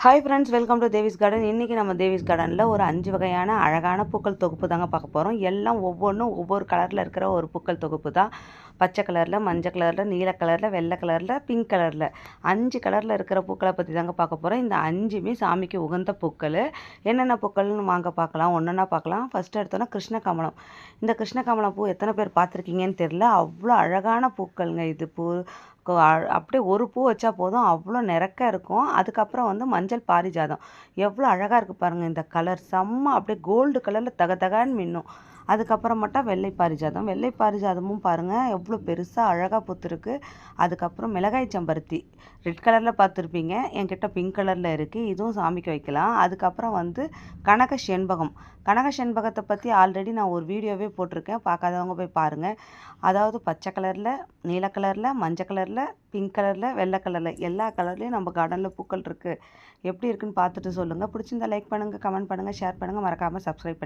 Hi friends, welcome to Devi's garden. இன்றைக்கி நம்ம தேவிஸ் கார்டனில் ஒரு 5 வகையான அழகான பூக்கள் தொகுப்பு தாங்க பார்க்க போகிறோம். எல்லாம் ஒவ்வொன்றும் ஒவ்வொரு கலரில் இருக்கிற ஒரு பூக்கள் தொகுப்பு தான். பச்சை கலரில், மஞ்சள் கலரில், நீல கலரில், வெள்ளை கலரில், பிங்க் கலரில் 5 கலரில் இருக்கிற பூக்களை பற்றி தாங்க பார்க்க போகிறோம். இந்த 5மே சாமிக்கு உகந்த பூக்கள். என்னென்ன பூக்கள்னு வாங்க பார்க்கலாம், ஒன்றா பார்க்கலாம். ஃபஸ்ட்டு எடுத்தோன்னா கிருஷ்ணகமலம். இந்த கிருஷ்ணகமலம் பூ எத்தனை பேர் பார்த்துருக்கீங்கன்னு தெரியல. அவ்வளோ அழகான பூக்கள்ங்க இது. அப்படியே ஒரு பூ வச்சா போதும், அவ்வளோ நிறக்க இருக்கும். அதுக்கப்புறம் வந்து மஞ்சள் பாரிஜாதம். எவ்வளோ அழகாக இருக்குது பாருங்கள். இந்த கலர் செம்ம அப்படியே கோல்டு கலரில் தகன்னு மின்னும். அதுக்கப்புறமேட்டா வெள்ளை பாரிஜாதம். வெள்ளை பாரிஜாதமும் பாருங்கள் எவ்வளோ பெருசாக அழகாக பூத்துருக்கு. அதுக்கப்புறம் மிளகாய் செம்பருத்தி ரெட் கலரில் பார்த்துருப்பீங்க, என்கிட்ட பிங்க் கலரில் இருக்குது. இதுவும் சாமிக்கு வைக்கலாம். அதுக்கப்புறம் வந்து கனக செண்பகம். கனக செண்பகத்தை பற்றி ஆல்ரெடி நான் ஒரு வீடியோவே போட்டிருக்கேன், பார்க்காதவங்க போய் பாருங்கள். அதாவது பச்சை கலரில், நீல கலரில், மஞ்சள் கலரில், பிங்க் கலரில், வெள்ளை கலரில் எல்லா கலர்லேயும் நம்ம கார்டனில் பூக்கள் இருக்குது. எப்படி இருக்குன்னு பார்த்துட்டு சொல்லுங்கள். பிடிச்சிருந்தா லைக் பண்ணுங்கள், கமெண்ட் பண்ணுங்கள், ஷேர் பண்ணுங்கள், மறக்காமல் சப்ஸ்கிரைப் பண்ணி